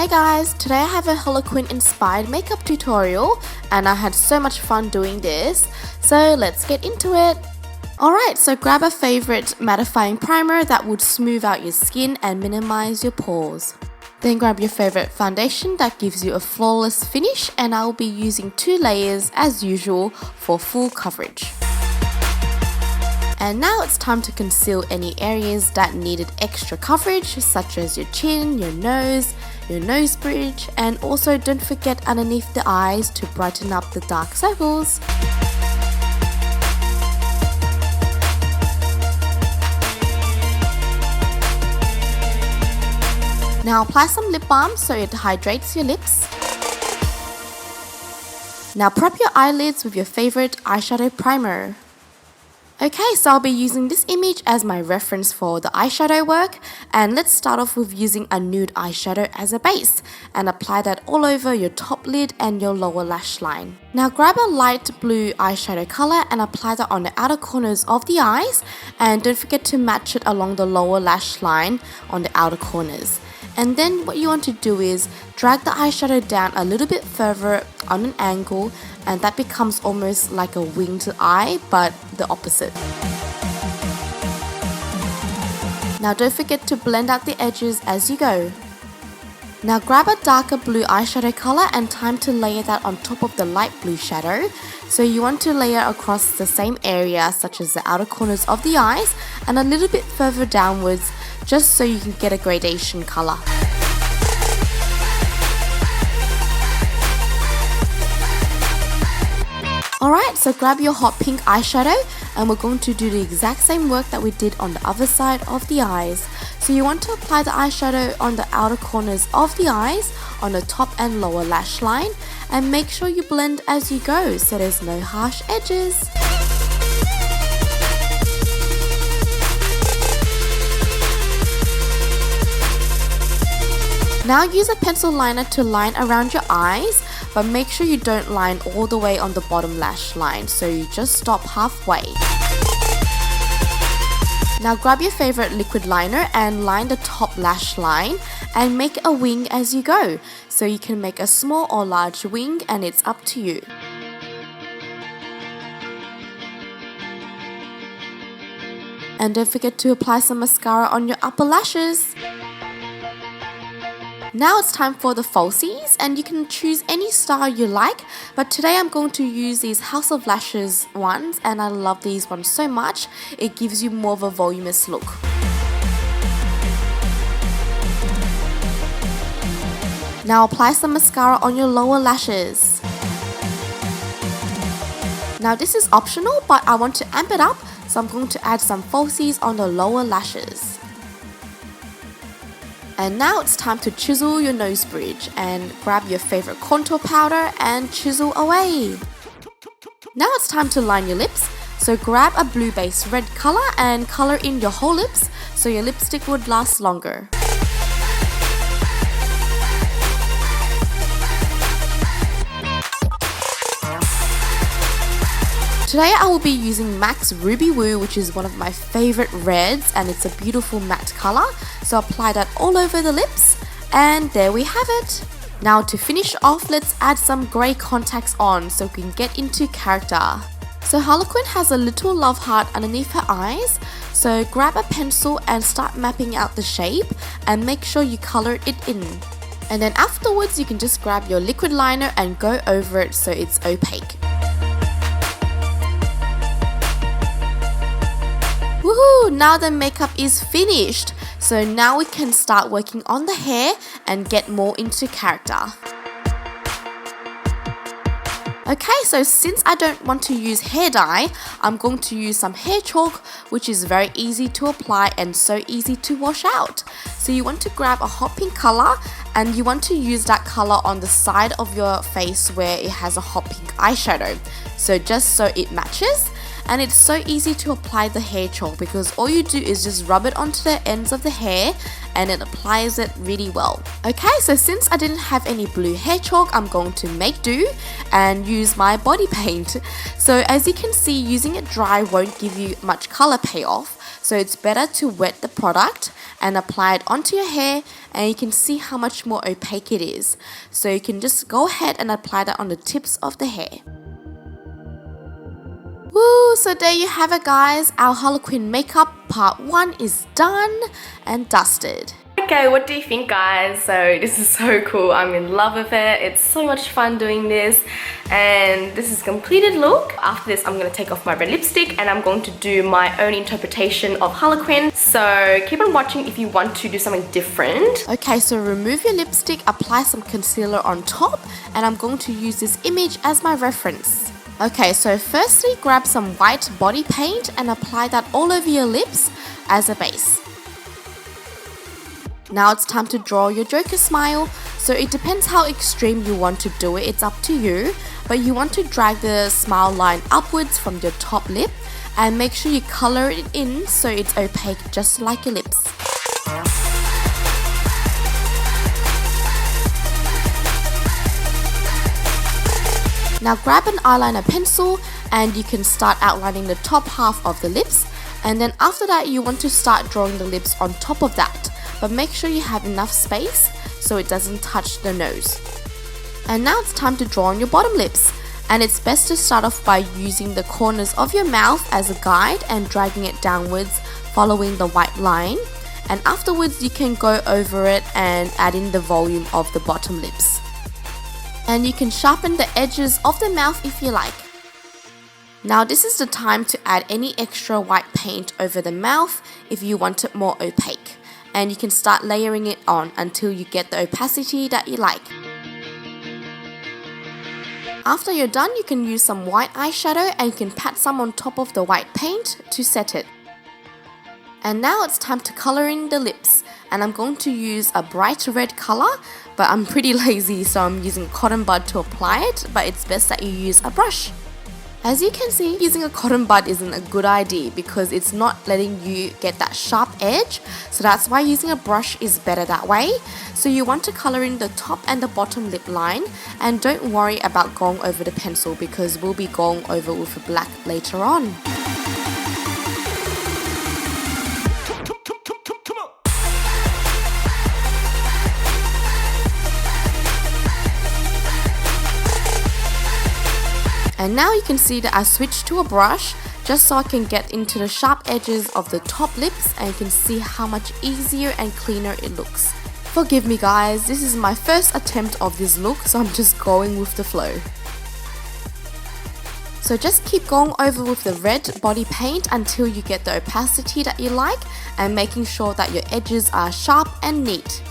Hey guys, today I have a Harley Quinn inspired makeup tutorial and I had so much fun doing this, so let's get into it. Alright, so grab a favorite mattifying primer that would smooth out your skin and minimize your pores. Then grab your favorite foundation that gives you a flawless finish, and I'll be using 2 layers as usual for full coverage. And now it's time to conceal any areas that needed extra coverage, such as your chin, your nose bridge, and also don't forget underneath the eyes to brighten up the dark circles. Now apply some lip balm so it hydrates your lips. Now prep your eyelids with your favorite eyeshadow primer. Okay, so I'll be using this image as my reference for the eyeshadow work, and let's start off with using a nude eyeshadow as a base and apply that all over your top lid and your lower lash line. Now grab a light blue eyeshadow color and apply that on the outer corners of the eyes, and don't forget to match it along the lower lash line on the outer corners. And then what you want to do is drag the eyeshadow down a little bit further on an angle, and that becomes almost like a winged eye, but the opposite. Now don't forget to blend out the edges as you go. Now grab a darker blue eyeshadow color and time to layer that on top of the light blue shadow. So you want to layer across the same area, such as the outer corners of the eyes and a little bit further downwards, just so you can get a gradation color. Alright, so grab your hot pink eyeshadow and we're going to do the exact same work that we did on the other side of the eyes. So you want to apply the eyeshadow on the outer corners of the eyes, on the top and lower lash line, and make sure you blend as you go so there's no harsh edges. Now use a pencil liner to line around your eyes, but make sure you don't line all the way on the bottom lash line, so you just stop halfway. Now grab your favorite liquid liner and line the top lash line and make a wing as you go. So you can make a small or large wing, and it's up to you. And don't forget to apply some mascara on your upper lashes. Now it's time for the falsies, and you can choose any style you like, but today I'm going to use these House of Lashes ones, and I love these ones so much. It gives you more of a voluminous look. Now apply some mascara on your lower lashes. Now this is optional, but I want to amp it up, so I'm going to add some falsies on the lower lashes. And now it's time to chisel your nose bridge, and grab your favorite contour powder and chisel away. Now it's time to line your lips, so grab a blue base red color and color in your whole lips so your lipstick would last longer. Today I will be using MAC's Ruby Woo, which is one of my favorite reds, and it's a beautiful matte color. So apply that all over the lips, and there we have it. Now to finish off, let's add some grey contacts on so we can get into character. So Harley Quinn has a little love heart underneath her eyes, so grab a pencil and start mapping out the shape and make sure you color it in. And then afterwards you can just grab your liquid liner and go over it so it's opaque. Woohoo! Now the makeup is finished. So now we can start working on the hair and get more into character. Okay, so since I don't want to use hair dye, I'm going to use some hair chalk, which is very easy to apply and so easy to wash out. So you want to grab a hot pink color, and you want to use that color on the side of your face where it has a hot pink eyeshadow. So just so it matches. And it's so easy to apply the hair chalk because all you do is just rub it onto the ends of the hair and it applies it really well. Okay, so since I didn't have any blue hair chalk, I'm going to make do and use my body paint. So as you can see, using it dry won't give you much color payoff. So it's better to wet the product and apply it onto your hair, and you can see how much more opaque it is. So you can just go ahead and apply that on the tips of the hair. Woo! So there you have it, guys. Our Harley Quinn makeup part 1 is done and dusted. Okay, what do you think, guys? So this is so cool. I'm in love with it. It's so much fun doing this, and this is a completed look. After this, I'm going to take off my red lipstick and I'm going to do my own interpretation of Harley Quinn. So keep on watching if you want to do something different. Okay, so remove your lipstick, apply some concealer on top, and I'm going to use this image as my reference. Okay, so firstly grab some white body paint and apply that all over your lips as a base. Now it's time to draw your Joker smile. So it depends how extreme you want to do it, it's up to you. But you want to drag the smile line upwards from your top lip and make sure you color it in so it's opaque just like your lips. Now grab an eyeliner pencil and you can start outlining the top half of the lips, and then after that you want to start drawing the lips on top of that. But make sure you have enough space so it doesn't touch the nose. And now it's time to draw on your bottom lips. And it's best to start off by using the corners of your mouth as a guide and dragging it downwards, following the white line. And afterwards you can go over it and add in the volume of the bottom lips. And you can sharpen the edges of the mouth if you like. Now this is the time to add any extra white paint over the mouth if you want it more opaque. And you can start layering it on until you get the opacity that you like. After you're done, you can use some white eyeshadow and you can pat some on top of the white paint to set it. And now it's time to color in the lips, and I'm going to use a bright red color, but I'm pretty lazy so I'm using a cotton bud to apply it, but it's best that you use a brush. As you can see, using a cotton bud isn't a good idea because it's not letting you get that sharp edge, so that's why using a brush is better that way. So you want to color in the top and the bottom lip line, and don't worry about going over the pencil because we'll be going over with black later on. And now you can see that I switched to a brush just so I can get into the sharp edges of the top lips, and you can see how much easier and cleaner it looks. Forgive me guys, this is my first attempt of this look, so I'm just going with the flow. So just keep going over with the red body paint until you get the opacity that you like, and making sure that your edges are sharp and neat.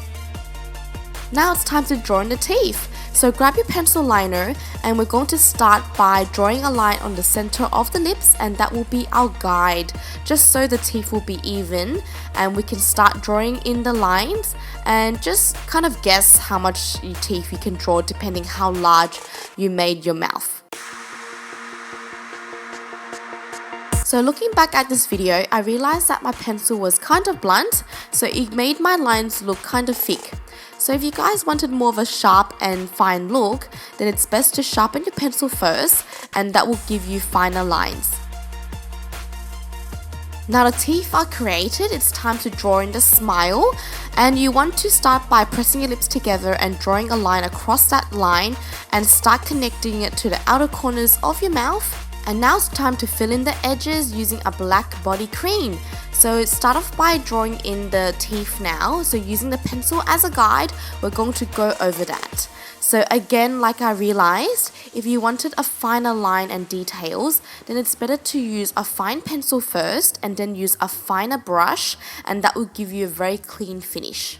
Now it's time to draw in the teeth. So grab your pencil liner and we're going to start by drawing a line on the center of the lips, and that will be our guide, just so the teeth will be even, and we can start drawing in the lines and just kind of guess how much teeth you can draw depending how large you made your mouth. So looking back at this video, I realized that my pencil was kind of blunt, so it made my lines look kind of thick. So if you guys wanted more of a sharp and fine look, then it's best to sharpen your pencil first, and that will give you finer lines. Now the teeth are created, it's time to draw in the smile, and you want to start by pressing your lips together and drawing a line across that line and start connecting it to the outer corners of your mouth. And now it's time to fill in the edges using a black body cream. So start off by drawing in the teeth now. So using the pencil as a guide, we're going to go over that. So again, like I realized, if you wanted a finer line and details, then it's better to use a fine pencil first and then use a finer brush, and that will give you a very clean finish.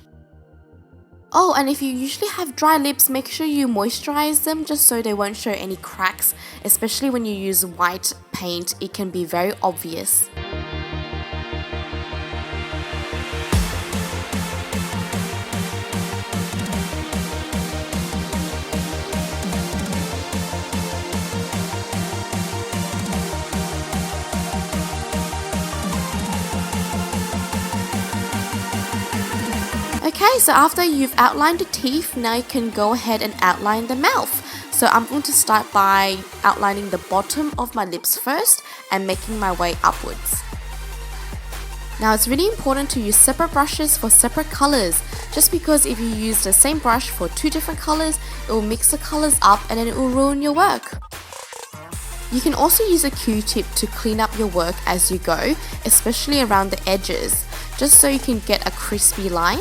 Oh, and if you usually have dry lips, make sure you moisturize them just so they won't show any cracks, especially when you use white paint, it can be very obvious. Okay, so after you've outlined the teeth, now you can go ahead and outline the mouth. So I'm going to start by outlining the bottom of my lips first and making my way upwards. Now it's really important to use separate brushes for separate colors, just because if you use the same brush for two different colors, it will mix the colors up and then it will ruin your work. You can also use a Q-tip to clean up your work as you go, especially around the edges, just so you can get a crispy line.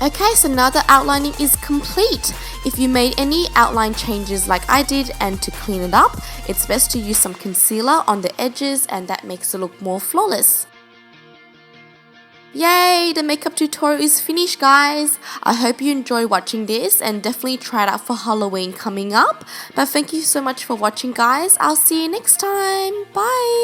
Okay, so now the outlining is complete. If you made any outline changes like I did and to clean it up, it's best to use some concealer on the edges and that makes it look more flawless. Yay, the makeup tutorial is finished, guys. I hope you enjoy watching this and definitely try it out for Halloween coming up. But thank you so much for watching, guys. I'll see you next time. Bye.